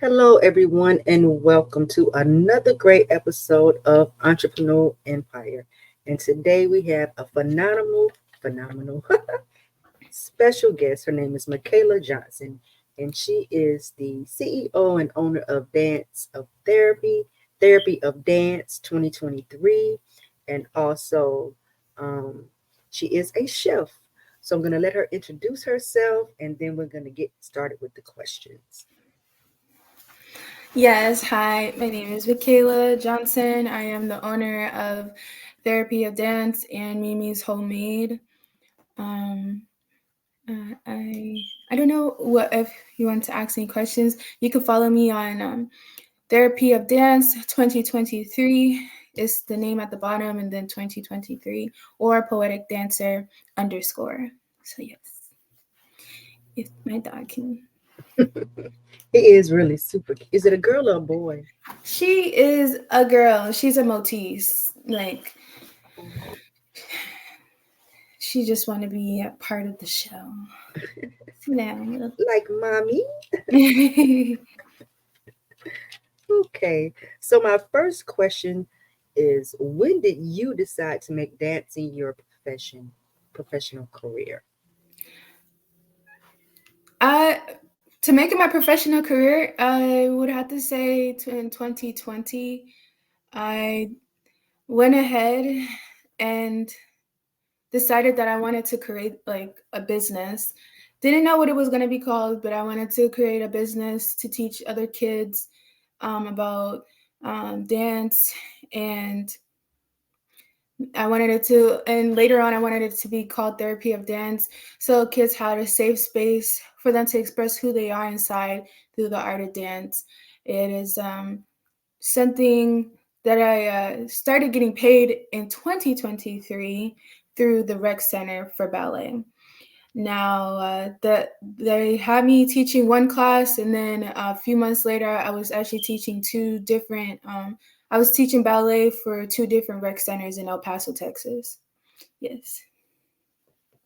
Hello, everyone, and welcome to another great episode of Entrepreneur Empire. And today we have a phenomenal special guest. Her name is Mikayla Johnson, and she is the CEO and owner of Therapy of Dance 2023, and also um, she is a chef. So I'm going to let her introduce herself, and then we're going to get started with the questions. Yes, hi, my name is Mikayla Johnson. I am the owner of Therapy of Dance and Mimi's Homemade. Um, I don't know what if you want to ask any questions. You can follow me on Therapy of Dance 2023 is the name at the bottom, and then 2023 or Poetic Dancer underscore. So yes, if my dog can. He is really super. Is it a girl or a boy? She is a girl. She's a Maltese. Like she just want to be a part of the show. Sit down. Like mommy? Little. Okay. So my first question is, when did you decide to make dancing your professional career? I to make it my professional career, I would have to say in 2020, I went ahead and decided that I wanted to create like a business. Didn't know what it was going to be called, but I wanted to create a business to teach other kids about dance, and I wanted it to, and later on, I wanted it to be called Therapy of Dance. So kids had a safe space for them to express who they are inside through the art of dance. It is something that I started getting paid in 2023 through the Rec Center for Ballet. Now, they had me teaching one class, and then a few months later, I was actually teaching two different. I was teaching ballet for two different rec centers in El Paso, Texas. Yes,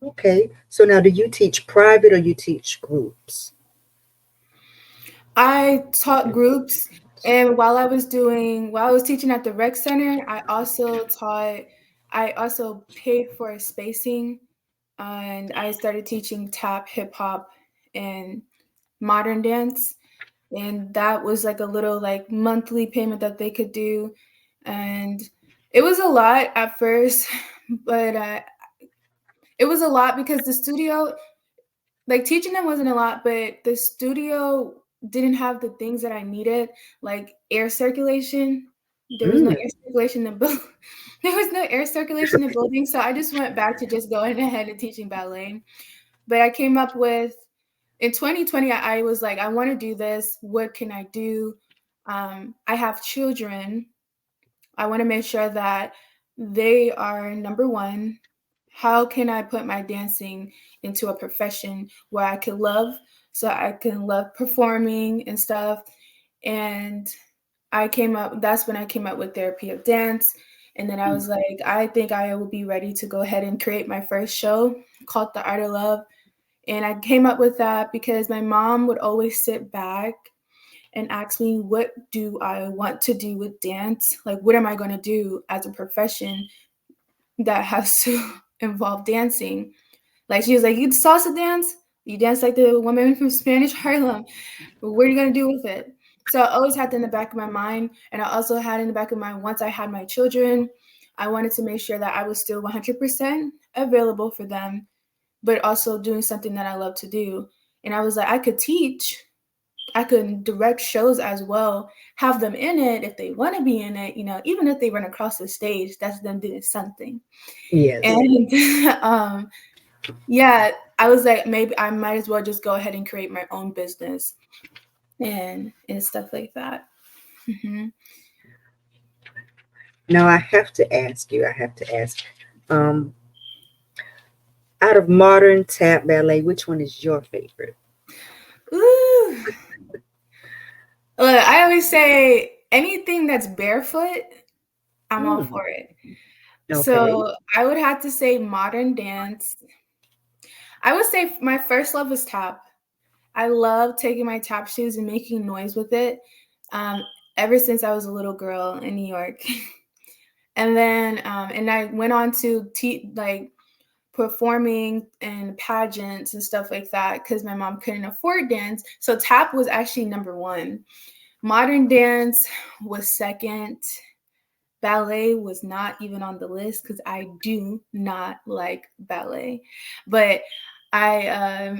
Okay. So now, do you teach private or you teach groups? I taught groups, and while I was teaching at the rec center, I also paid for spacing, and I started teaching tap, hip hop, and modern dance. And that was like a little like monthly payment that they could do, and it was a lot at first, but it was a lot because the studio, like teaching them wasn't a lot, but the studio didn't have the things that I needed, like air circulation. There was no Mm, air circulation in the building. There was no air circulation in the building, so I just went back to just going ahead and teaching ballet. But I came up with in 2020, I was like, I want to do this. What can I do? I have children. I want to make sure that they are number one. How can I put my dancing into a profession where I can love, so I can love performing and stuff? And that's when I came up with Therapy of Dance. And then I was like, I think I will be ready to go ahead and create my first show called The Art of Love. And I came up with that because my mom would always sit back and ask me, what do I want to do with dance? Like, what am I going to do as a profession that has to involve dancing? Like, she was like, you salsa dance? You dance like the woman from Spanish Harlem. What are you going to do with it? So I always had that in the back of my mind. And I also had in the back of my mind, once I had my children, I wanted to make sure that I was still 100% available for them, but also doing something that I love to do. And I was like, I could teach, I could direct shows as well, have them in it if they want to be in it, even if they run across the stage, that's them doing something. yes. And yeah, I was like, maybe I might as well just go ahead and create my own business and stuff like that. Hmm. Now I have to ask you. I have to ask. Um, Out of modern tap ballet, which one is your favorite? Ooh. Look, I always say anything that's barefoot, I'm all Hmm. for it. Okay. So I would have to say modern dance. I would say my first love was tap. I love taking my tap shoes and making noise with it. Um, ever since I was a little girl in New York. And then and I went on to like performing in pageants and stuff like that because my mom couldn't afford dance. So tap was actually number one. Modern dance was second. Ballet was not even on the list because I do not like ballet. But I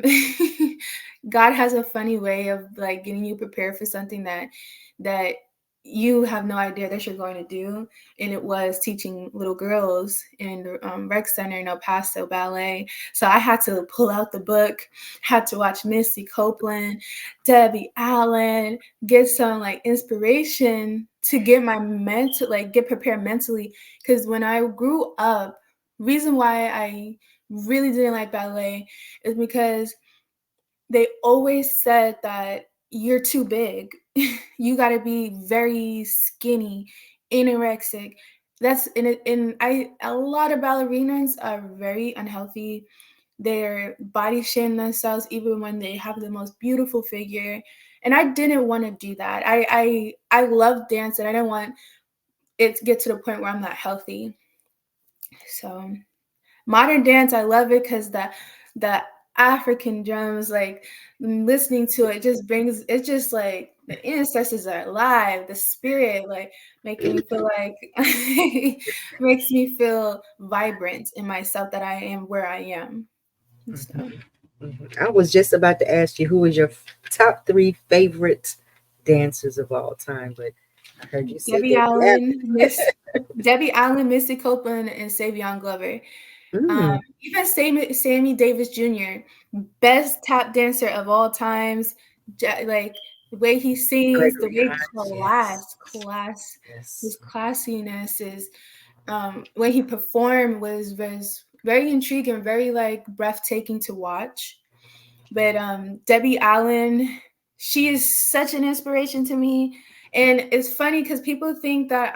God has a funny way of like getting you prepared for something that you have no idea that you're going to do. And it was teaching little girls in the rec center in El Paso ballet. So I had to pull out the book, had to watch Missy Copeland, Debbie Allen, get some like inspiration to get my mental, like get prepared mentally. Because when I grew up, reason why I really didn't like ballet is because they always said that you're too big. You got to be very skinny, anorexic. That's in I a lot of ballerinas are very unhealthy. They're body shaming themselves even when they have the most beautiful figure. And I didn't want to do that. I love dance and I didn't want it to get to the point where I'm not healthy. So modern dance, I love it because the African drums, like listening to it just brings it's just like the ancestors are alive, the spirit, like making me feel like makes me feel vibrant in myself that I am where I am. So I was just about to ask you who is your top three favorite dancers of all time, but I heard you say Debbie Debbie Allen, Debbie Allen, Missy Copeland, and Savion Glover. Allen. Even Sammy Davis Jr., best tap dancer of all times. Like the way he sings, the Gregory way Hines, yes, his yes. classiness is. When he performed was very intriguing, very like breathtaking to watch. But Debbie Allen, she is such an inspiration to me. And it's funny because people think that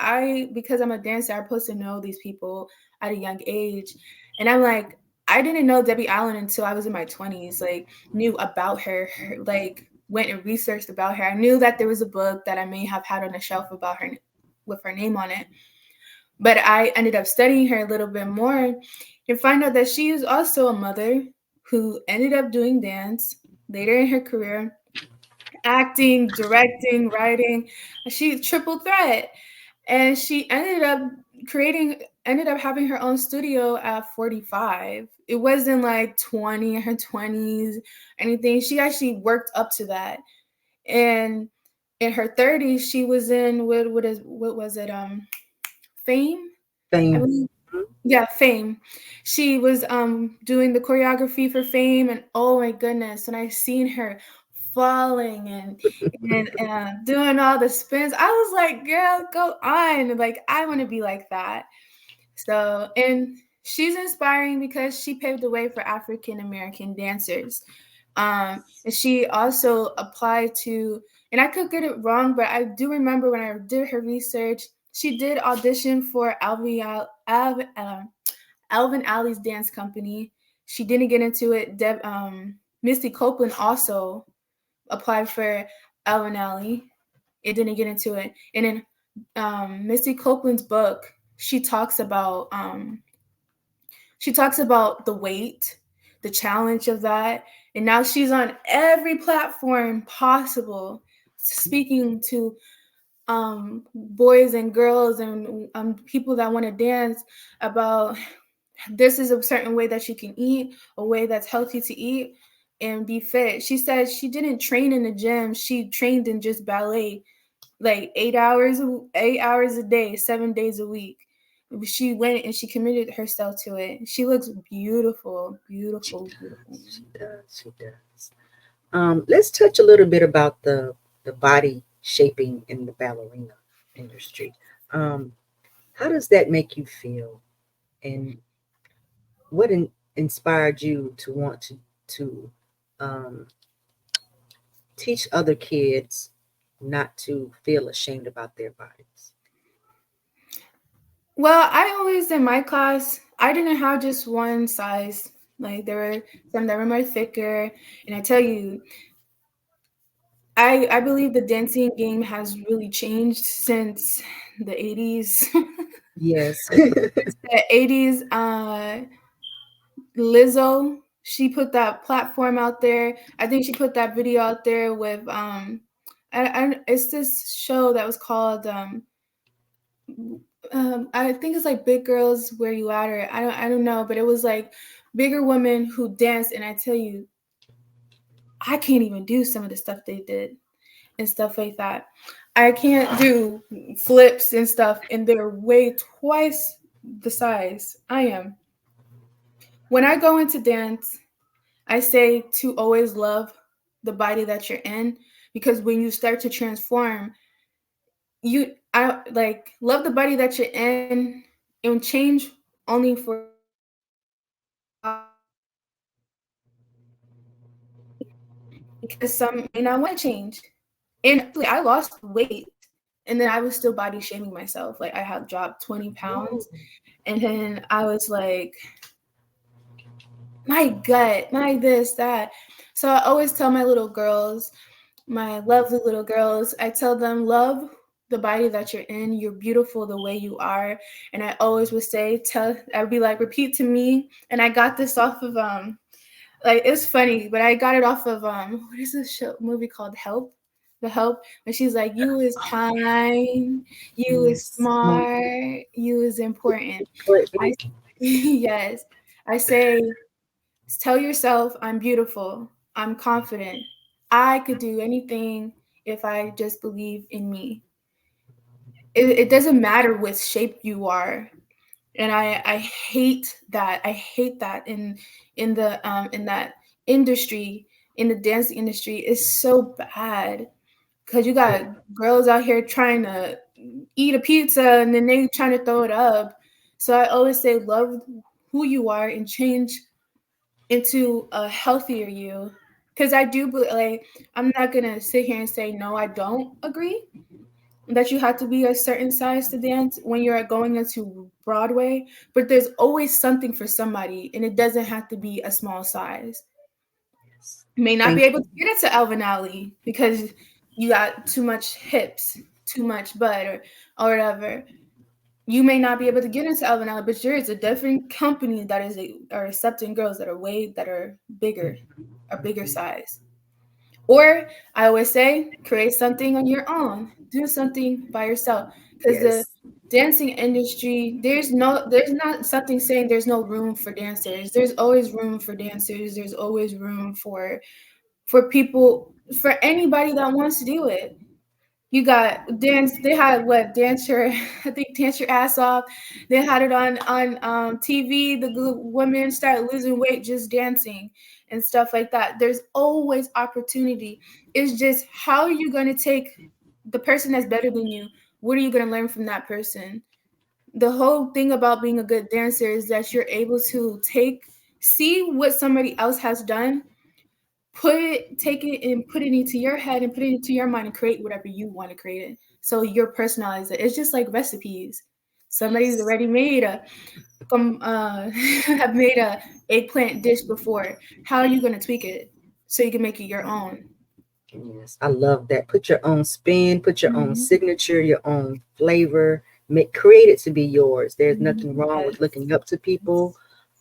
because I'm a dancer, I'm supposed to know these people at a young age. And I'm like, I didn't know Debbie Allen until I was in my 20s, like knew about her, like went and researched about her. I knew that there was a book that I may have had on a shelf about her with her name on it. But I ended up studying her a little bit more and find out that she is also a mother who ended up doing dance later in her career, acting, directing, writing. She's triple threat. And she ended up having her own studio at 45. It wasn't like 20 in her 20s, anything. She actually worked up to that. And in her 30s, she was in what was it? Fame? I Fame. believe, yeah, Fame. She was doing the choreography for Fame, and oh my goodness, when I seen her falling and doing all the spins, I was like, girl, go on. Like, I want to be like that. So, and she's inspiring because she paved the way for African American dancers. And she also applied to, and I could get it wrong, but I do remember when I did her research, she did audition for Alvin Alley's dance company. She didn't get into it. Misty Copeland also applied for Alvin Alley. It didn't get into it. And in Misty Copeland's book, she talks about the weight, the challenge of that, and now she's on every platform possible, speaking to boys and girls and people that want to dance about this is a certain way that you can eat, a way that's healthy to eat and be fit. She said she didn't train in the gym; she trained in just ballet, like 8 hours a day, 7 days a week. She went and she committed herself to it. She looks beautiful, She beautiful, beautiful. does. She does. She does. Let's touch a little bit about the body shaping in the ballerina industry. Um, how does that make you feel, and what inspired you to want to um, teach other kids not to feel ashamed about their bodies? Well, I always in my class, I didn't have just one size. Like there were some that were more thicker, and I tell you, I believe the dancing game has really changed since the 80s. Yes. The 80s, Lizzo, she put that platform out there. I think she put that video out there with it's this show that was called I think it's like Big Girls Where You At, or I don't know, but it was like bigger women who danced, and I tell you, I can't even do some of the stuff they did and stuff like that. I can't do flips and stuff, and they're way twice the size I am. When I go into dance, I say to always love the body that you're in, because when you start to transform, I like love the body that you're in and change only for a little bit, because some may not want to change. And actually, I lost weight and then I was still body shaming myself. Like, I had dropped 20 pounds, and then I was like, my gut, my this, that. So I always tell my little girls, my lovely little girls, I tell them, love the body that you're in. You're beautiful the way you are. And I always would say, I'd be like, repeat to me. And I got this off of like, it's funny, but I got it off of what is this movie called, Help? The Help, when she's like, you is kind, you is Yes. smart, you is important. But I yes, I say, tell yourself, I'm beautiful, I'm confident, I could do anything if I just believe in me. It doesn't matter what shape you are. And I hate that. I hate that in that industry, in the dance industry, is so bad, because you got girls out here trying to eat a pizza and then they trying to throw it up. So I always say, love who you are and change into a healthier you. Because I do like, I'm not gonna sit here and say no, I don't agree that you have to be a certain size to dance when you're going into Broadway, but there's always something for somebody, and it doesn't have to be a small size. yes. You may not be Thank able you. to get into Alvin Alley because you got too much hips, too much butt, or whatever. You may not be able to get into Alvin Alley, but there is a different company that are accepting girls that are bigger, a bigger size. Or I always say, create something on your own. Do something by yourself. Because the Yes. dancing industry, there's not something saying there's no room for dancers. There's always room for dancers. There's always room for people, for anybody that wants to do it. You got dance. They had what, dance your, I think, dance your ass off. They had it on TV. The women started losing weight just dancing and stuff like that. There's always opportunity. It's just, how are you going to take the person that's better than you? What are you going to learn from that person? The whole thing about being a good dancer is that you're able to see what somebody else has done, take it and put it into your head and put it into your mind and create whatever you want to create it. So you're personalize it. It's just like recipes. Somebody's Yes. already made a have made a eggplant dish before. How are you going to tweak it so you can make it your own? Yes. I love that. Put your own spin, put your own Mhm. signature, your own flavor. Create it to be yours. There's nothing wrong with Yes. looking up to people,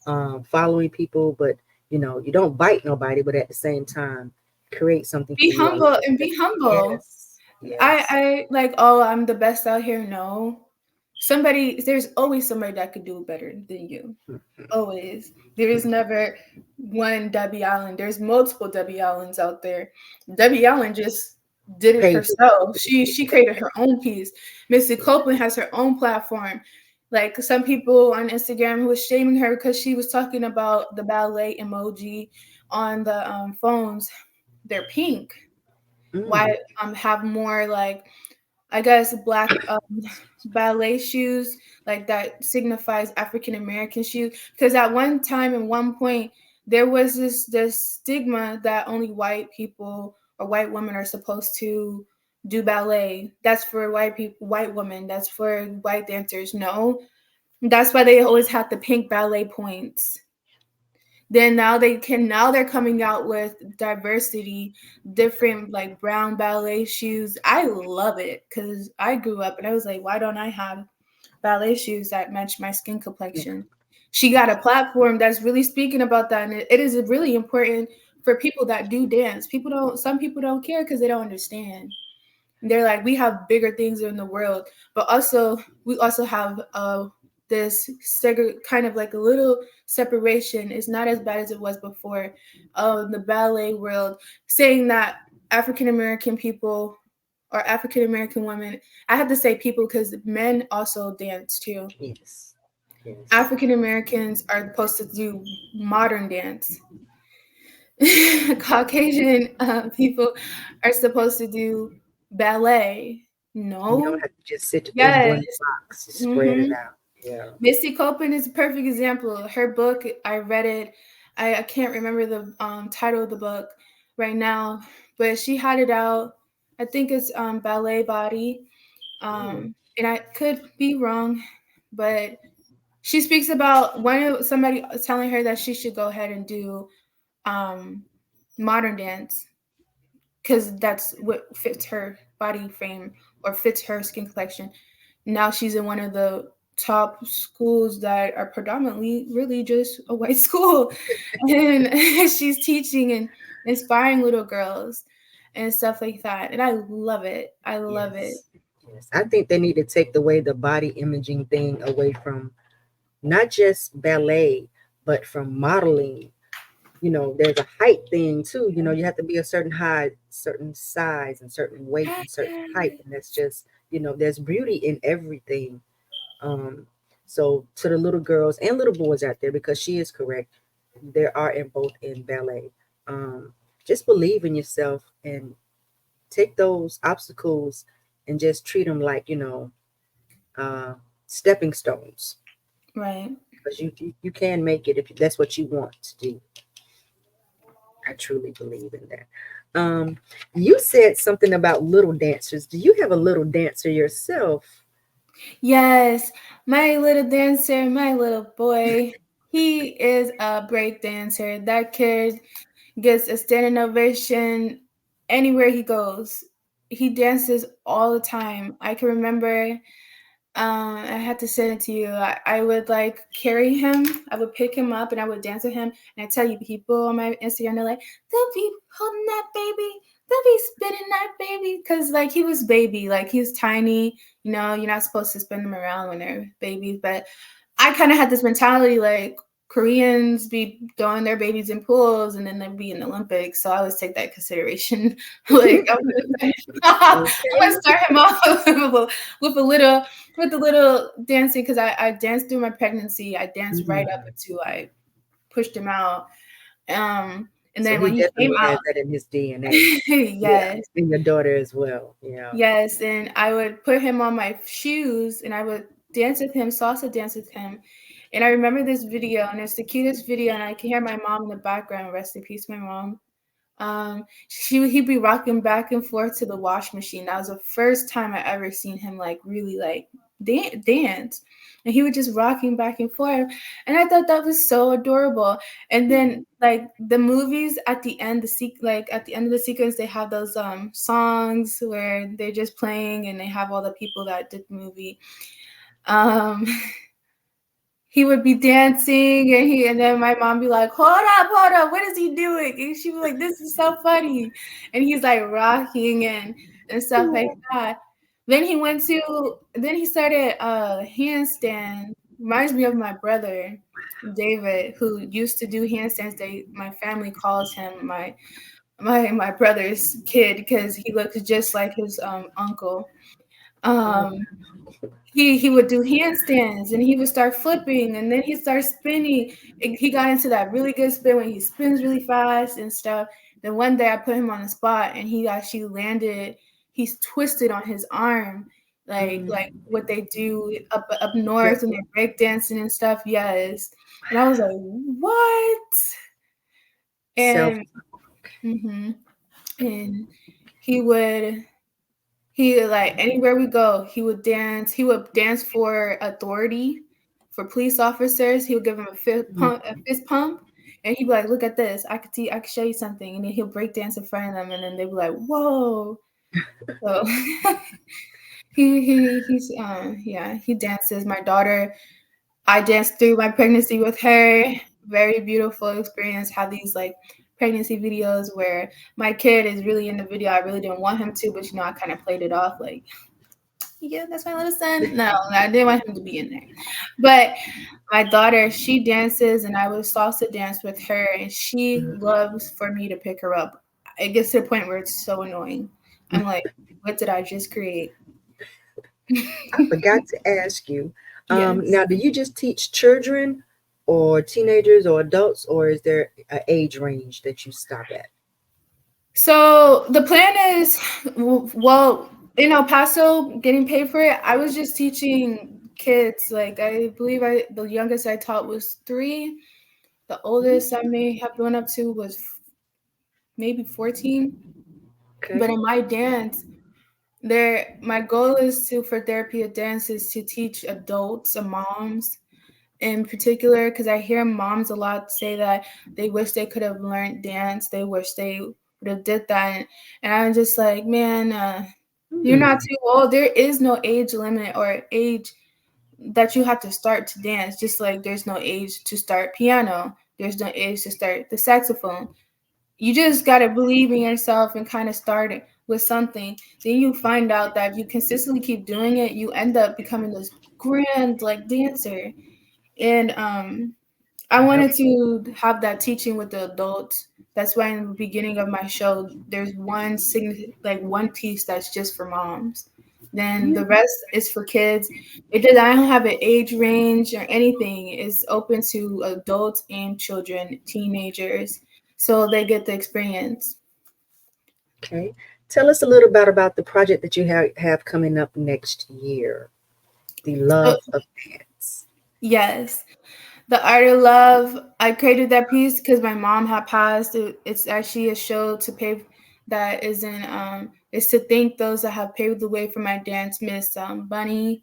following people, but you don't bite nobody, but at the same time, create something Be for you. I humble love and that. be humble. Yes. Yes. I like, oh, I'm the best out here. No. There's always somebody that could do it better than you. Always. There is never one Debbie Allen. There's multiple Debbie Allens out there. Debbie Allen just did it Page. herself. She created her own piece. Missy Copeland has her own platform. Like, some people on Instagram who was shaming her because she was talking about the ballet emoji on the phones. They're pink. Mm. Why have more, like, I guess, black ballet shoes, like, that signifies African American shoes? Because at one time and one point there was this stigma that only white people or white women are supposed to do ballet. That's for white people, white women. That's for white dancers. No, that's why they always had the pink ballet points. then now they're coming out with diversity, different like brown ballet shoes. I love it because I grew up and I was like, why don't I have ballet shoes that match my skin Yeah. complexion? She got a platform that's really speaking about that, and it is really important for people that do dance. Some people don't care because they don't understand. They're like, we have bigger things in the world, but also we also have this kind of like a little separation. It's not as bad as it was before. The ballet world saying that African American people or African American women, I have to say people because men also dance too. Yes. Yes. African Americans are supposed to do modern dance. Caucasian people are supposed to do ballet. You don't No. have to just sit in Yes. one box. Just spread it hmm out. Yeah. Misty Copeland is a perfect example. Her book, I read it. I can't remember the title of the book right now, but she had it out. I think it's Ballet Body. Mm. And I could be wrong, but she speaks about somebody telling her that she should go ahead and do um, modern dance because that's what fits her body frame or fits her skin complexion. Now she's in one of the top schools that are predominantly really just a white school, and she's teaching and inspiring little girls and stuff like that. And I love it. I love it. Yes. Yes. I think they need to take the way the body imaging thing away from not just ballet, but from modeling. There's a height thing too. You have to be a certain height, certain size, and certain weight and certain height. And that's just, there's beauty in everything. Um, so to the little girls and little boys out there, because she is correct, there are in both in ballet. Um, just believe in yourself and take those obstacles and just treat them like, uh, stepping stones. Right. Because you can make it if that's what you want to do. I truly believe in that. You said something about little dancers. Do you have a little dancer yourself? Yes, my little dancer, my little boy. He is a break dancer. That kid gets a standing ovation anywhere he goes. He dances all the time. I can remember I had to send it to you. I would like carry him. I would pick him up and I would dance with him. And I tell you, people on my Instagram, they're like, they'll be holding that baby. They'll be spinning that baby. Because like he was baby. Like he was tiny. You're not supposed to spin them around when they're babies. But I kind of had this mentality like Koreans be throwing their babies in pools and then they'd be in the Olympics. So I always take that consideration. Like I'm gonna Okay. start him off with a little with the little dancing because I danced through my pregnancy. I danced right up Mhm. until I pushed him out. And So then he when he came definitely has out, that in his DNA. Yeah. yes, And your daughter as well. Yeah. yes, and I would put him on my shoes and I would dance with him, salsa dance with him. And I remember this video, and it's the cutest video, and I can hear my mom in the background. Rest in peace, my mom. He'd be rocking back and forth to the wash machine. That was the first time I ever seen him like really like dance, and he would just rocking back and forth, and I thought that was so adorable. And then like the movies at the end, like at the end of the sequence, they have those songs where they're just playing, and they have all the people that did the movie. Um, he would be dancing and then my mom be like, hold up, what is he doing? And she'd be like, this is so funny. And he's like rocking and stuff like that. Then he started handstand. Reminds me of my brother, David, who used to do handstands. My family calls him my brother's kid because he looks just like his uncle. Oh, Um he would do handstands and he would start flipping and then he started spinning. And he got into that really good spin when he spins really fast and stuff. Then one day I put him on the spot and he actually landed. He's twisted on his arm, like what they do up yeah. north when they're break dancing and stuff. Yes, and I was like, what? Self. And hmm and he would He like anywhere we go, he would dance. He would dance for authority, for police officers. He would give them a fist pump. and he'd be like, "Look at this. I could show you something." And then he'll break dance in front of them, and then they'd be like, "Whoa!" So yeah, he dances. My daughter, I danced through my pregnancy with her. Very beautiful experience. Have these like pregnancy videos where my kid is really in the video. I really didn't want him to, but I kind of played it off like, yeah, that's my little son. No, I didn't want him to be in there. But my daughter, she dances, and I would salsa dance with her, and she loves for me to pick her up. It gets to the point where it's so annoying. I'm like, what did I just create? I forgot to ask you. Yes. Now, do you just teach children or teenagers or adults, or is there an age range that you stop at? So the plan is, well, in El Paso, getting paid for it, I was just teaching kids. Like I believe the youngest I taught was 3. The oldest I may have gone up to was maybe 14. But Okay. in my dance, my goal is to for therapy of dance is to teach adults and moms in particular, because I hear moms a lot say that they wish they could have learned dance. They wish they would have did that. And I'm just like, man, you're not Hmm. too old. There is no age limit or age that you have to start to dance. Just like there's no age to start piano. There's no age to start the saxophone. You just got to believe in yourself and kind of start it with something. Then you find out that if you consistently keep doing it, you end up becoming this grand like dancer. And I Yep. wanted to have that teaching with the adults. That's why in the beginning of my show, there's one piece that's just for moms. Then the rest is for kids. I don't have an age range or anything. It's open to adults and children, teenagers, so they get the experience. Okay. Tell us a little bit about the project that you have coming up next year, the So, Love of Dance. yes. The Art of Love, I created that piece because my mom had passed. It's actually a show to pave that is in is to thank those that have paved the way for my dance, Miss Bunny,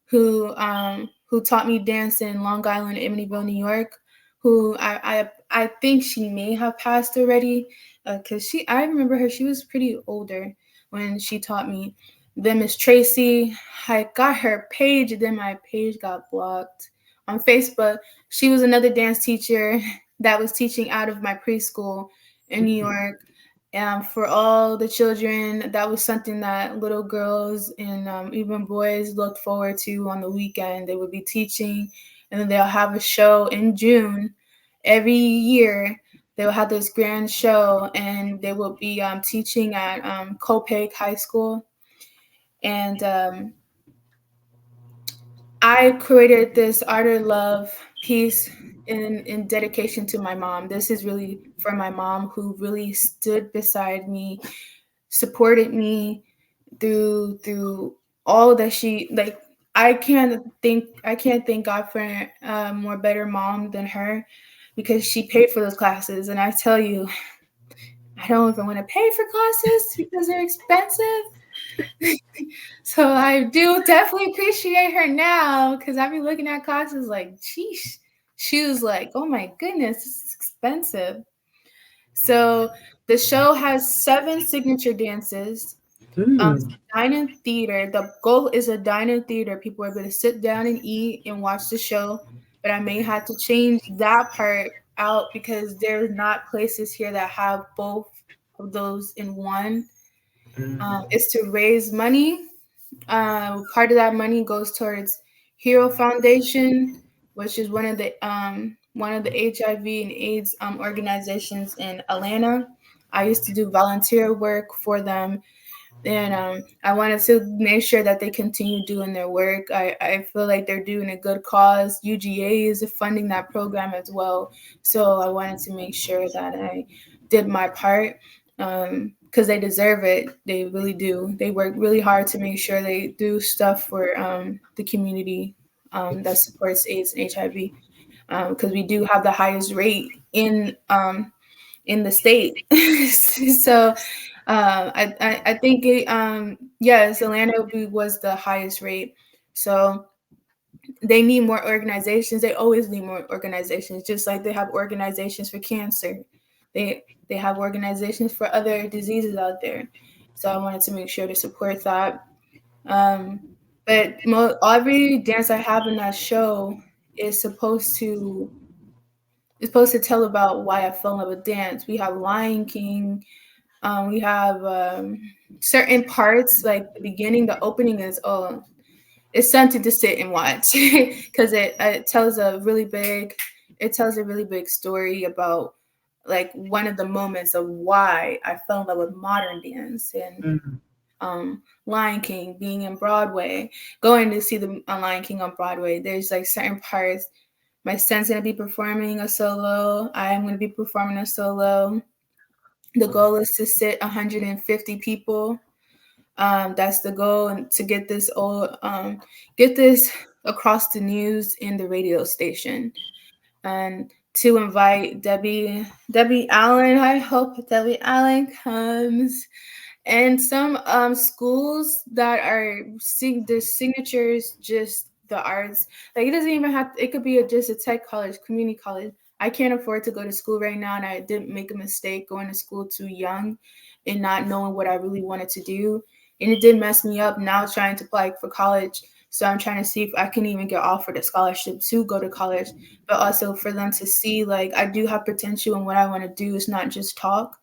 who taught me dance in Long Island, Amityville, New York. Who I think she may have passed already, because I remember her. She was pretty older when she taught me. Then Miss Tracy, I got her page, then my page got blocked on Facebook. She was another dance teacher that was teaching out of my preschool in New York. For all the children, that was something that little girls and even boys looked forward to on the weekend. They would be teaching, and then they'll have a show in June every year. They will have this grand show, and they will be teaching at Copake High School. And I created this Art of Love piece in dedication to my mom. This is really for my mom, who really stood beside me, supported me through all that she like. I can't thank God for a more better mom than her, because she paid for those classes. And I tell you, I don't even want to pay for classes because they're expensive. So I do definitely appreciate her now, because I be looking at classes like, sheesh. She was like, oh my goodness, this is expensive. So the show has 7 signature dances. Mm. Dine-in theater. The goal is a dine-in theater. People are able to sit down and eat and watch the show. But I may have to change that part out because there's not places here that have both of those in one. Mm. It's to raise money. Part of that money goes towards Hero Foundation, which is one of the HIV and AIDS organizations in Atlanta. I used to do volunteer work for them, and I wanted to make sure that they continue doing their work. I feel like they're doing a good cause. UGA is funding that program as well, so I wanted to make sure that I did my part, because they deserve it. They really do. They work really hard to make sure they do stuff for the community that supports AIDS and HIV, because we do have the highest rate in the state. So I think yes, Atlanta was the highest rate. So they need more organizations. They always need more organizations, just like they have organizations for cancer. They have organizations for other diseases out there. So I wanted to make sure to support that. Um, but every dance I have in that show is supposed to tell about why I fell in love with dance. We have Lion King. We have certain parts like the beginning, the opening is it's something to sit and watch because it tells a really big story about like one of the moments of why I fell in love with modern dance and Mhm. Lion King being in Broadway, going to see the Lion King on Broadway. There's like certain parts. My son's gonna be performing a solo. I'm gonna be performing a solo. The goal is to sit 150 people. That's the goal, and to get this across the news in the radio station, and to invite Debbie Allen. I hope Debbie Allen comes. And some schools that are the signatures just the arts. Like it doesn't even have. It could be just a tech college, community college. I can't afford to go to school right now, and I didn't make a mistake going to school too young, and not knowing what I really wanted to do. And it did mess me up. Now trying to apply for college, so I'm trying to see if I can even get offered a scholarship to go to college, but also for them to see like I do have potential and what I want to do is not just talk.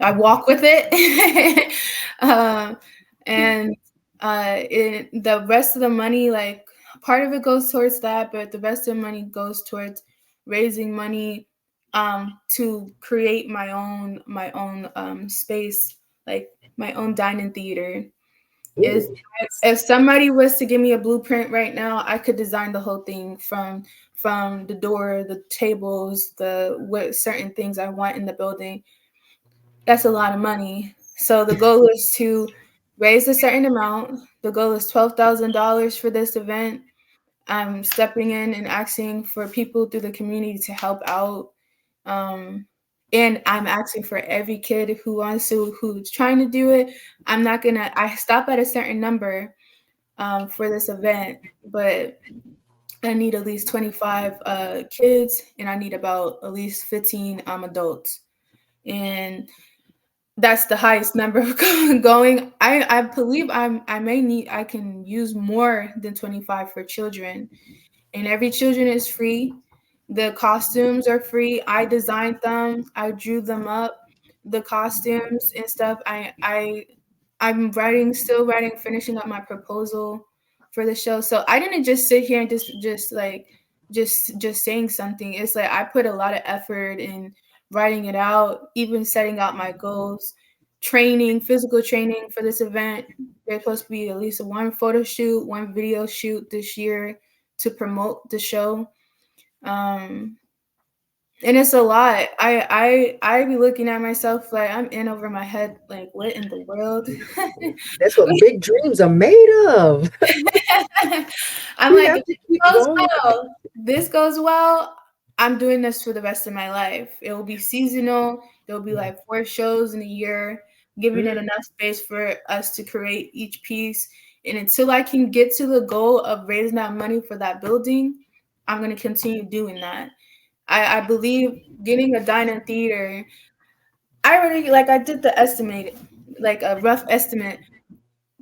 I walk with it. um, and the rest of the money, like part of it goes towards that, but the rest of the money goes towards raising money to create my own space, like my own dining theater. Is Ooh. if somebody was to give me a blueprint right now, I could design the whole thing from the door, the tables, the what certain things I want in the building. That's a lot of money. So the goal is to raise a certain amount. The goal is $12,000 for this event. I'm stepping in and asking for people through the community to help out. Um, and I'm asking for every kid who's trying to do it. I stop at a certain number for this event, but I need at least 25 kids, and I need about at least 15 adults. And that's the highest number going. I believe I can use more than 25 for children, and every children is free. The costumes are free. I designed them. I drew them up. The costumes and stuff. I'm still writing, finishing up my proposal for the show. So I didn't just sit here and just saying something. It's like I put a lot of effort in writing it out, even setting out my goals, physical training for this event. There's supposed to be at least one photo shoot, one video shoot this year to promote the show. Um, and it's a lot. I be looking at myself like I'm in over my head, like what in the world? That's what big dreams are made of. I'm You like, have if to keep going. this goes well, I'm doing this for the rest of my life. It will be seasonal. There'll be like 4 shows in a year, giving it Mm, enough space for us to create each piece. And until I can get to the goal of raising that money for that building, I'm going to continue doing that. I believe getting a dine-in theater, I did the estimate, like a rough estimate.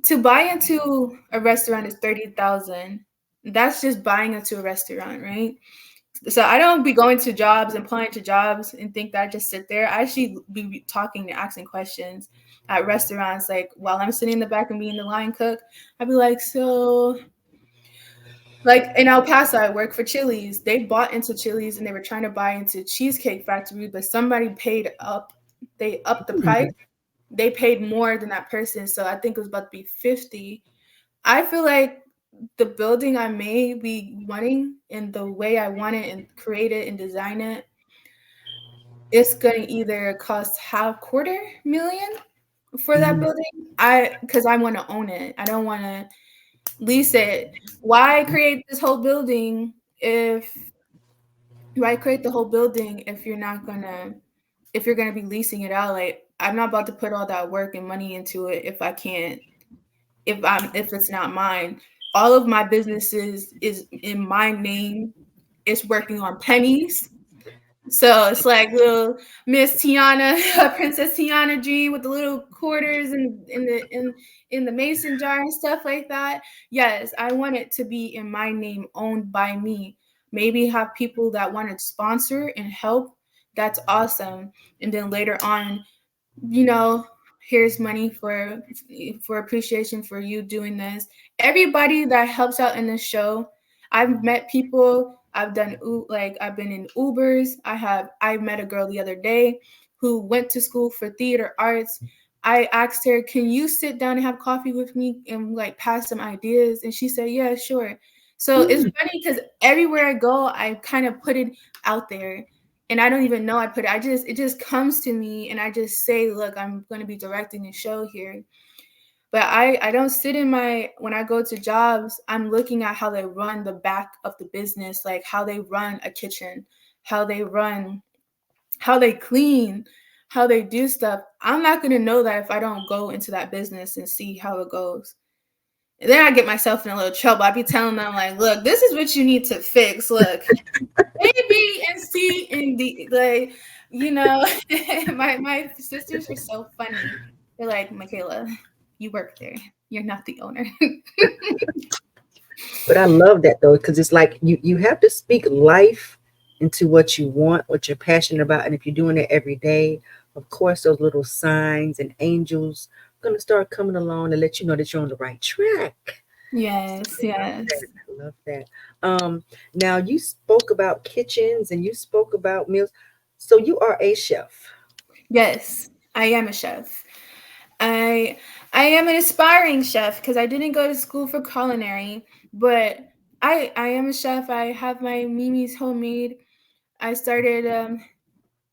To buy into a restaurant is 30,000. That's just buying into a restaurant, right? So I don't be going to jobs and applying to jobs and think that I just sit there. I actually be talking and asking questions at restaurants. Like while I'm sitting in the back and being the line cook, I'd be like, so like in El Paso, I work for Chili's. They bought into Chili's and they were trying to buy into Cheesecake Factory, but somebody paid up. They upped the price. mm, They paid more than that person, so I think it was about to be 50. I feel like the building I may be wanting and the way I want it and create it and design it, it's gonna either cost half quarter million for that mm, building. Because I want to own it. I don't want to lease it. Why create this whole building if why create the whole building if you're gonna be leasing it out? Like I'm not about to put all that work and money into it if I can't if it's not mine. all of my businesses is in my name. It's working on pennies. So it's like little Miss Tiana, Princess Tiana G with the little quarters and in the mason jar and stuff like that. Yes, I want it to be in my name, owned by me. Maybe have people that want to sponsor and help. That's awesome. And then later on, you know, here's money for appreciation for you doing this. Everybody that helps out in this show, I've met people. I've done like I've been in Ubers. I met a girl the other day who went to school for theater arts. I asked her, "Can you sit down and have coffee with me and like pass some ideas?" And she said, "Yeah, sure." So it's funny because everywhere I go, I kind of put it out there, and I don't even know I put it. It just comes to me, and I just say, "Look, I'm going to be directing a show here." But I don't sit in my when I go to jobs, I'm looking at how they run the back of the business, like how they run a kitchen, how they run, how they clean, how they do stuff. I'm not going to know that if I don't go into that business and see how it goes. And then I get myself in a little trouble. I be telling them like, "Look, this is what you need to fix. Look, A, B, and C, and D." Like, you know, my sisters are so funny. They're like, "Mikayla, you work there. You're not the owner." But I love that though, because it's like you have to speak life into what you want, what you're passionate about, and if you're doing it every day, of course, those little signs and angels are gonna start coming along to let you know that you're on the right track. So Yes, I love yes, that. I love that. Now you spoke about kitchens and you spoke about meals. So you are a chef. yes. I am a chef. I I am an aspiring chef because I didn't go to school for culinary, but I am a chef. I have my Mimi's homemade. I started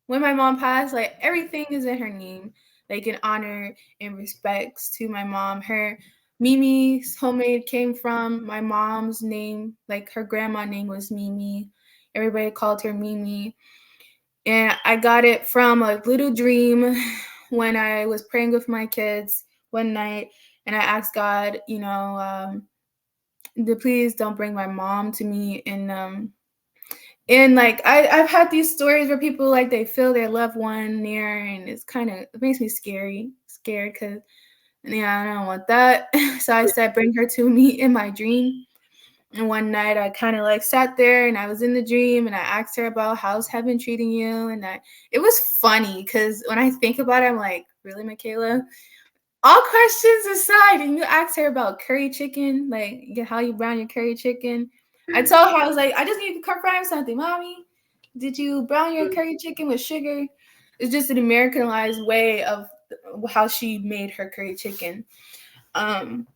when my mom passed. Like everything is in her name, like in honor and respects to my mom. Her Mimi's homemade came from my mom's name. Like her grandma name was Mimi. Everybody called her Mimi. And I got it from a little dream when I was praying with my kids one night, and I asked God, to please don't bring my mom to me. And like I've had these stories where people like they feel their loved one near, and it makes me scared because yeah, I don't want that. So I said, bring her to me in my dream. And one night I kind of like sat there and I was in the dream and I asked her about how's heaven treating you. And it was funny because when I think about it, I'm like, really, Mikayla? All questions aside, and you asked her about curry chicken, like how you brown your curry chicken. I told her, I was like, I just need to confirm something, mommy. Did you brown your curry chicken with sugar? It's just an Americanized way of how she made her curry chicken. Um,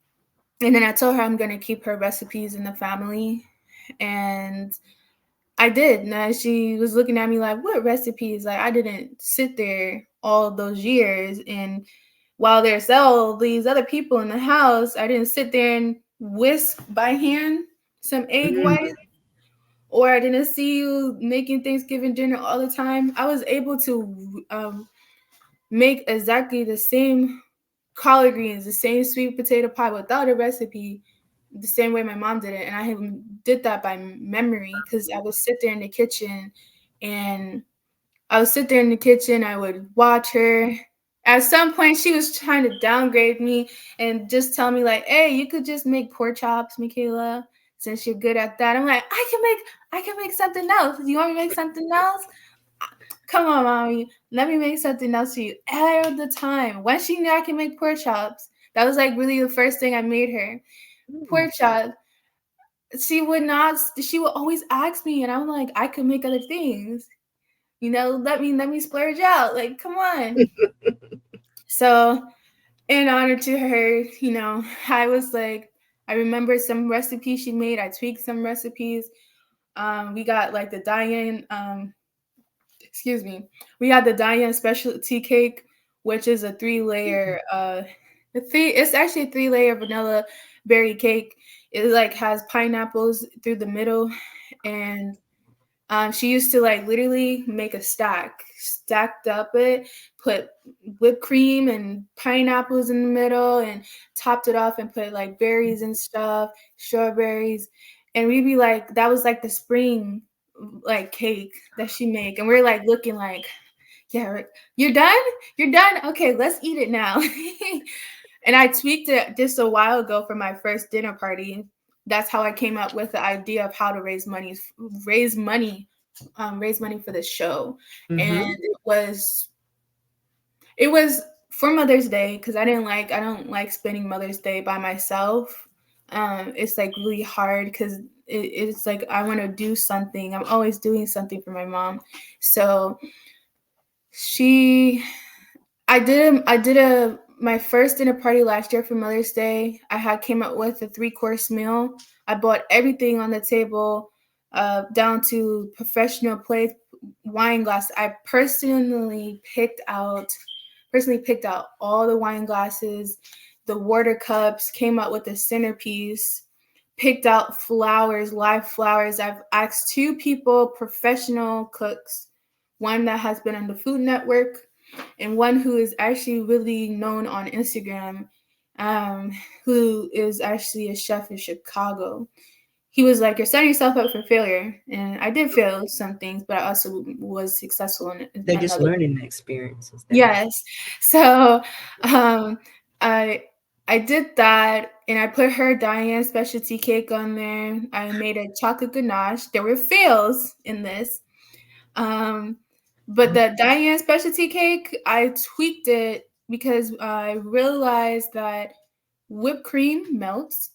and then I told her I'm gonna keep her recipes in the family, and I did. Now she was looking at me like, "What recipes?" Like I didn't sit there all those years, and while there's all these other people in the house, I didn't sit there and whisk by hand some egg Mhm. white, or I didn't see you making Thanksgiving dinner all the time. I was able to make exactly the same collard greens, the same sweet potato pie without a recipe, the same way my mom did it. And I did that by memory because I would sit there in the kitchen and I would watch her. At some point, she was trying to downgrade me and just tell me like, "Hey, you could just make pork chops, Mikayla, since you're good at that." I'm like, I can make something else. Do you want me to make something else? Come on, mommy. Let me make something else for you. All the time. When she knew I can make pork chops, that was like really the first thing I made her. Pork chop. She would not. She would always ask me, and I'm like, I could make other things. Let me splurge out. Like, come on. So, in honor to her, I was like, I remember some recipes she made. I tweaked some recipes. We got like the Diane. Excuse me. We had the Diane specialty cake, which is a three-layer. It's actually a three-layer vanilla berry cake. It like has pineapples through the middle, and She used to like literally make a stacked up it, put whipped cream and pineapples in the middle, and topped it off and put like berries and stuff, strawberries, and we'd be like, that was like the spring like cake that she make, and we're like looking like, yeah, you're done, you're done. Okay, let's eat it now. And I tweaked it just a while ago for my first dinner party. That's how I came up with the idea of how to raise money, raise money for this show. And Mm-hmm. it was for Mother's Day because I don't like spending Mother's Day by myself. It's like really hard because it's like I want to do something. I'm always doing something for my mom, so she I did a my first dinner party last year for Mother's Day. I had came up with a 3-course meal. I bought everything on the table, down to professional plate wine glass. I personally picked out all the wine glasses, the water cups, came up with a centerpiece, picked out flowers, live flowers. I've asked 2 people, professional cooks, one that has been on the Food Network and one who is actually really known on Instagram, um, who is actually a chef in Chicago. He was like, "You're setting yourself up for failure," and I did fail some things, but I also was successful in They're just another. learning the experiences. That makes Yes, so um, I I did that, and I put her Diane specialty cake on there. I made a chocolate ganache. There were fails in this, um, but sense. the Diane specialty cake, I tweaked it because I realized that whipped cream melts.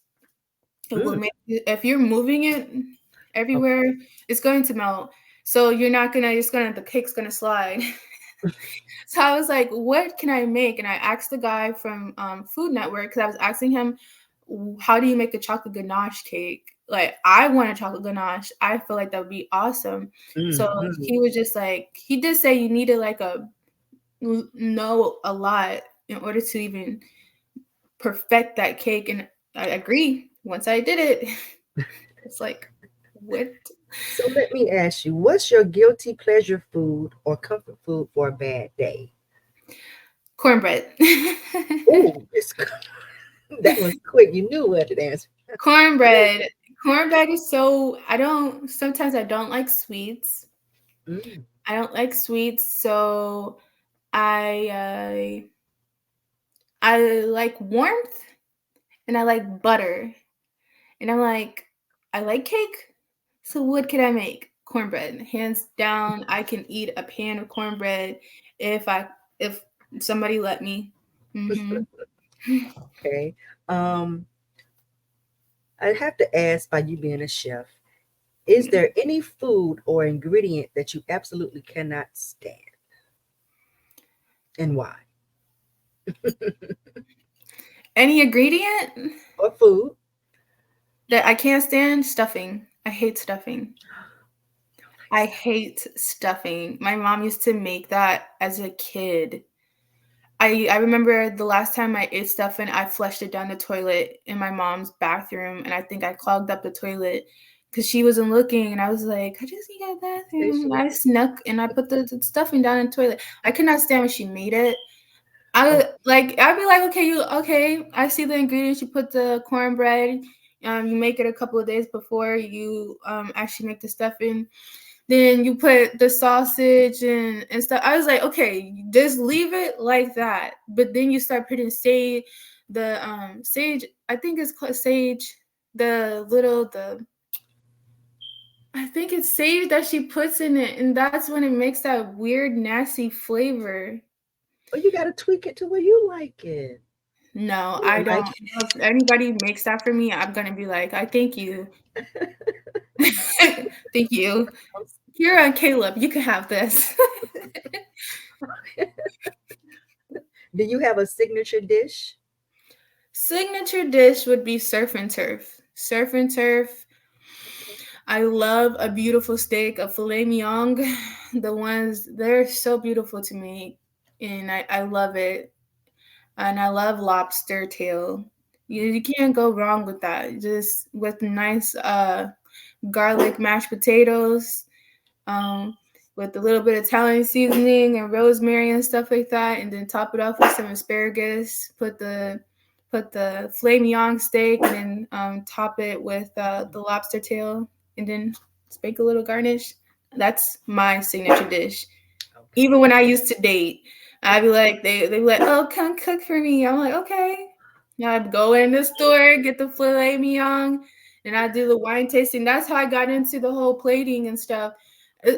It will Mm, make if you're moving it okay. everywhere, it's going to melt. So you're not gonna. It's gonna. The cake's gonna slide. So I was like, what can I make? And I asked the guy from Food Network because I was asking him, how do you make a chocolate ganache cake? Like, I want a chocolate ganache. I feel like that would be awesome. So Mm-hmm. he was just like, he did say you needed like know a lot in order to even perfect that cake. And I agree. Once I did it, it's like, what? So let me ask you, what's your guilty pleasure food or comfort food for a bad day? Cornbread. Oh, that was quick. You knew what to answer. Cornbread. Cornbread is so sometimes I don't like sweets. Mm, I don't like sweets, so I I like warmth and I like butter. And I'm like, I like cake. So what can I make? Cornbread. Hands down, I can eat a pan of cornbread if somebody let me. Mhm. okay. Um, I have to ask, by you being a chef, is Yeah. there any food or ingredient that you absolutely cannot stand, and why? Any ingredient Or food? that I can't stand? Stuffing. I hate stuffing. I hate stuffing. My mom used to make that as a kid. I remember the last time I ate stuffing, I flushed it down the toilet in my mom's bathroom, and I think I clogged up the toilet because she wasn't looking, and I was like, "I just need to go to the bathroom." I snuck and I put the stuffing down in the toilet. I could not stand when she made it. Oh, I'd be like, "Okay, you okay? I see the ingredients. You put the cornbread. You make it a couple of days before you actually make the stuffing." Then you put the sausage and stuff. I was like, okay, just leave it like that. But then you start putting sage. I think it's called sage. The little the I think it's sage that she puts in it, and that's when it makes that weird nasty flavor. well, you got to tweak it to where you like it. No, You I don't like don't. If anybody makes that for me, I'm gonna be like, I thank you, thank you. Here on Caleb, you can have this. it. Do you have a signature dish? Signature dish would be surf and turf. Surf and turf. Okay. I love a beautiful steak, a filet mignon. The ones they're so beautiful to me, and I love it. And I love lobster tail. You can't go wrong with that. Just with nice garlic mashed potatoes. um, with a little bit of Italian seasoning and rosemary and stuff like that, and then top it off with some asparagus. Put the filet mignon steak, and then top it with the lobster tail, and then sprinkle a little garnish. That's my signature dish. Okay. Even when I used to date, I'd be like, they be like, oh, come cook for me. I'm like, okay. Now I'd go in the store, get the filet mignon, and I do the wine tasting. That's how I got into the whole plating and stuff.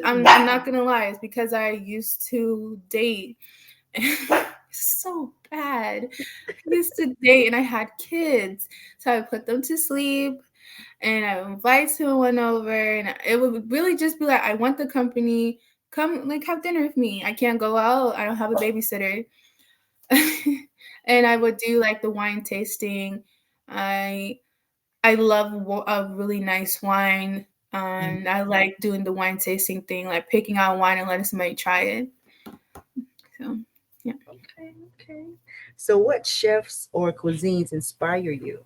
I'm not gonna lie, it's because I used to date. So bad. I used to date and I had kids. So I would put them to sleep and I would invite someone over and it would really just be like, I want the company. Come like have dinner with me. I can't go out. I don't have a babysitter. And I would do like the wine tasting. I I love a really nice wine. I like doing the wine tasting thing, like picking out wine and letting somebody try it. So, yeah. Okay, okay. So, what chefs or cuisines inspire you?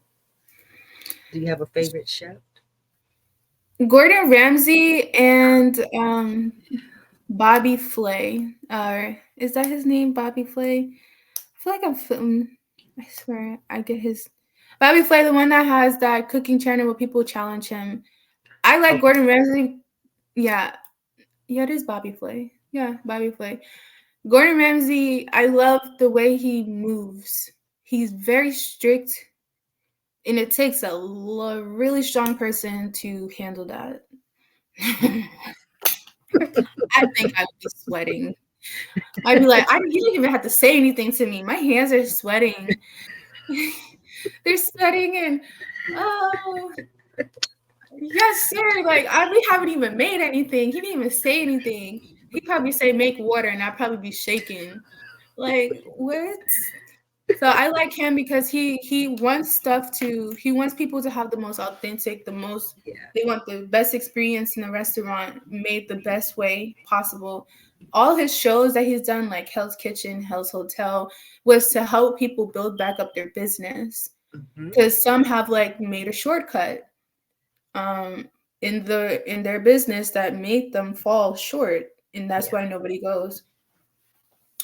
Do you have a favorite chef? Gordon Ramsay and Bobby Flay. Is that his name, Bobby Flay? I feel like I swear I get his Bobby Flay, the one that has that cooking channel where people challenge him. I like Okay. Gordon Ramsay. Yeah, yeah, it is Bobby Flay. Yeah, Bobby Flay. Gordon Ramsay. I love the way he moves. He's very strict, and it takes a really strong person to handle that. I think I'd be sweating. I'd be like, you didn't even have to say anything to me. My hands are sweating. They're sweating and oh yes, sir. Like we haven't even made anything. He didn't even say anything. He'd probably say make water and I'd probably be shaking. Like what? So I like him because he wants people to have the most authentic, Yeah. they want the best experience in the restaurant made the best way possible. All his shows that he's done, like Hell's Kitchen, Hell's Hotel, was to help people build back up their business. Hmm. Because some have like made a shortcut um in their business that made them fall short. And that's Yeah. why nobody goes.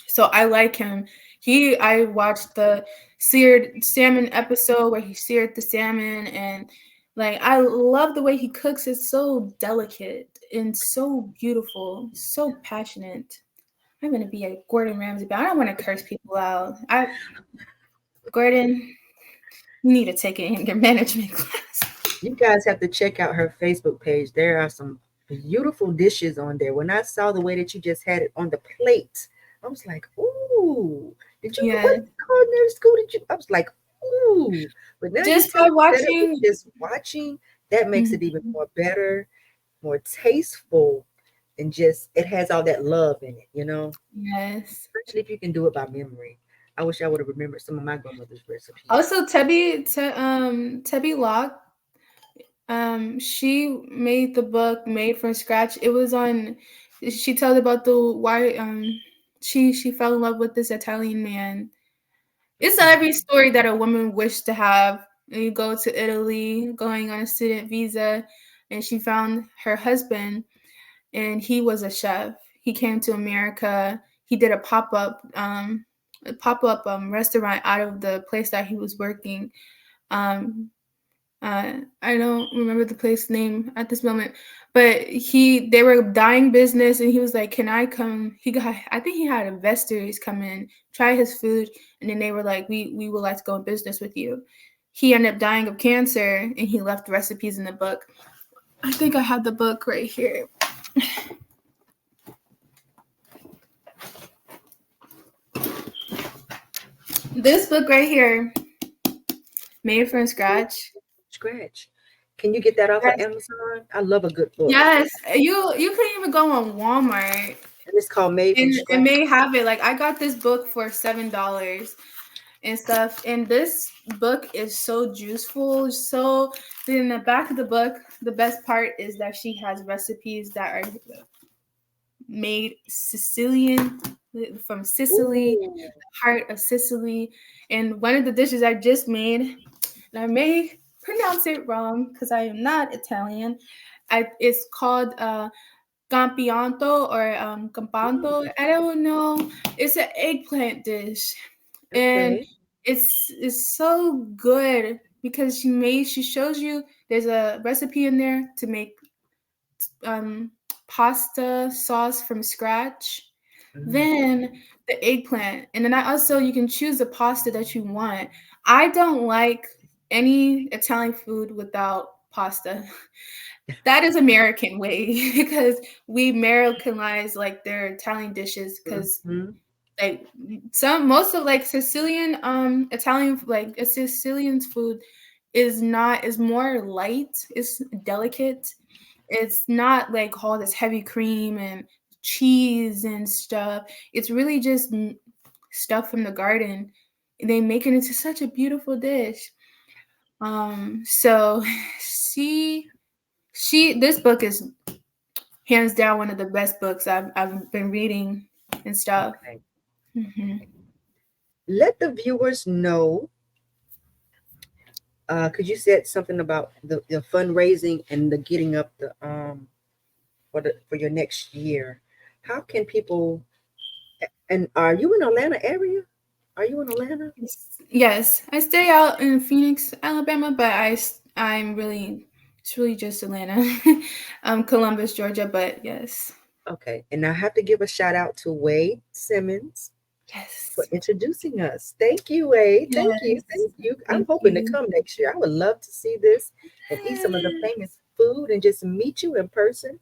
So I like him. I watched the seared salmon episode where he seared the salmon and like I love the way he cooks. It's so delicate and so beautiful, so passionate. I'm gonna be a Gordon Ramsay, but I don't want to curse people out. Gordon, you need to take it in your management class. You guys have to check out her Facebook page. There are some beautiful dishes on there. When I saw the way that you just had it on the plate, I was like, "Ooh, did you what Yeah, culinary school did you?" I was like, "Ooh," but now you just tell by me that it was watching. just watching. That makes it even Mhm. more better, more tasteful, and just it has all that love in it, Yes. Especially if you can do it by memory. I wish I would have remembered some of my grandmother's recipes. Also, Tebby Locke. She made the book made from scratch. It was on. She told about the why. She fell in love with this Italian man. It's Mm. every story that a woman wished to have. And you go to Italy, going on a student visa, and she found her husband, and he was a chef. He came to America. He did a pop up restaurant out of the place that he was working. Um, I don't remember the place name at this moment, but they were dying business, and he was like, "Can I come?" I think he had investors come in, try his food, and then they were like, "We would like to go in business with you." He ended up dying of cancer, and he left recipes in the book. I think I have the book right here. This book right here, made from scratch. Scratch. Can you get that off of Amazon? I love a good book. Yes, you can even go on Walmart And it's called Made from and it Scratch. may have it. Like I got this book for $7 and stuff. And this book is so juiceful. So in the back of the book, the best part is that she has recipes that are made Sicilian from Sicily, Ooh. heart of Sicily. And one of the dishes I just made, and I may pronounce it wrong because I am not Italian. It's called campianto or campanto. I don't know. It's an eggplant dish, and Okay. it's so good because she shows you there's a recipe in there to make um pasta sauce from scratch. Mm, Then the eggplant, and then I also you can choose the pasta that you want. I don't like any Italian food without pasta. That is American way because we Americanize like their Italian dishes because mhm, like some most of like Sicilian Italian like a Sicilian's food is more light, it's delicate. It's not like all this heavy cream and cheese and stuff. It's really just stuff from the garden. They make it into such a beautiful dish. So she this book is hands down one of the best books I've been reading and stuff. okay. Hmm. Let the viewers know, because you said something about the fundraising and the getting up the for your next year. How can people, and are you in Atlanta area? Are you in Atlanta? Yes, I stay out in Phoenix, Alabama, but I'm really it's really just Atlanta, Columbus, Georgia. But yes, Okay. And I have to give a shout out to Wade Simmons for yes, introducing us. Thank you, Wade. Thank you. yes. Thank you. I'm Thank hoping to you. come next year. I would love to see this and eat some of the famous food and just meet you in person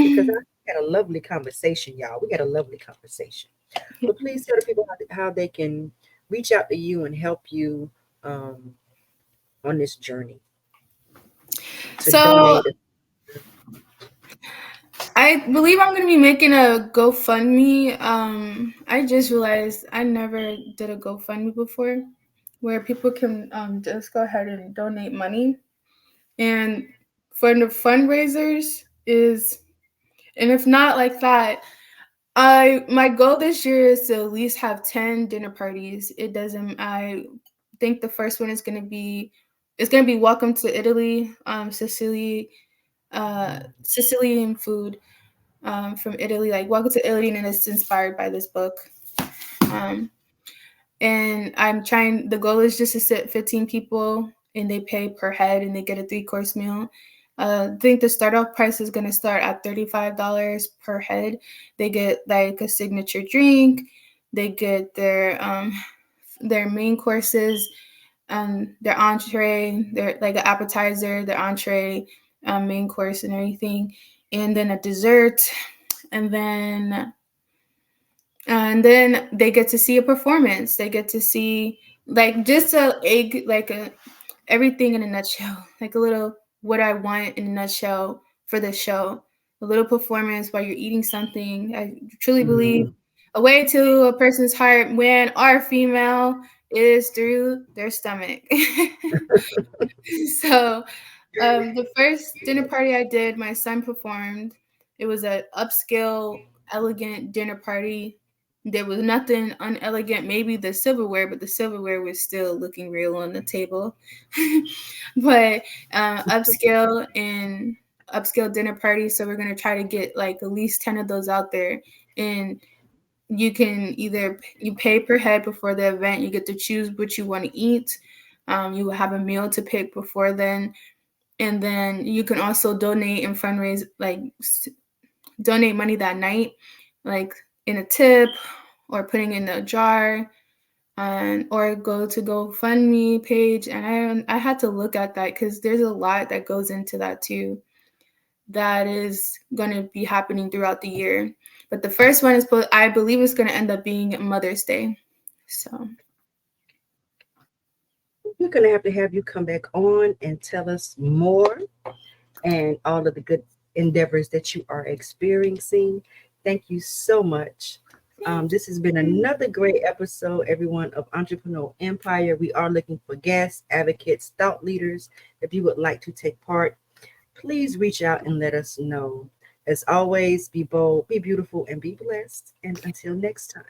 because I had a lovely conversation, y'all. We had a lovely conversation. But please tell the people how they can reach out to you and help you um, on this journey to So donate. I believe I'm gonna be making a GoFundMe. I just realized I never did a GoFundMe before, where people can just go ahead and donate money. And for the fundraisers is, and if not like that, I my goal this year is to at least have 10 dinner parties. It doesn't. I think the first one is gonna be it's gonna be Welcome to Italy, Sicilian food from Italy, like Welcome to Italy, and it's inspired by this book. Um, and I'm trying. The goal is just to sit 15 people, and they pay per head, and they get a 3-course meal. I think the start off price is gonna start at $35 per head. They get like a signature drink. They get their main courses, their entree, their like an appetizer, their entree, main course, and everything, and then a dessert, and then they get to see a performance. They get to see like just a egg like a everything in a nutshell, like a little what I want in a nutshell for the show. A little performance while you're eating something. I truly believe Mhm. a way to a person's heart, man or female, is through their stomach. So the first dinner party I did, my son performed. It was an upscale, elegant dinner party. There was nothing unelegant, maybe the silverware, but the silverware was still looking real on the table. But upscale and upscale dinner party. So we're gonna try to get like at least 10 of those out there. And you can either you pay per head before the event. You get to choose what you want to eat. You will have a meal to pick before then, and then you can also donate and fundraise like donate money that night, like in a tip or putting in a jar, and or go to GoFundMe page. And I had to look at that because there's a lot that goes into that too, that is going to be happening throughout the year. But the first one is I believe it's going to end up being Mother's Day. So We're going to have you come back on and tell us more and all of the good endeavors that you are experiencing. Thank you so much. thank This has been you. another great episode, everyone, of Entrepreneur Empire. We are looking for guests, advocates, thought leaders. If you would like to take part, please reach out and let us know. As always, be bold, be beautiful, and be blessed. And until next time.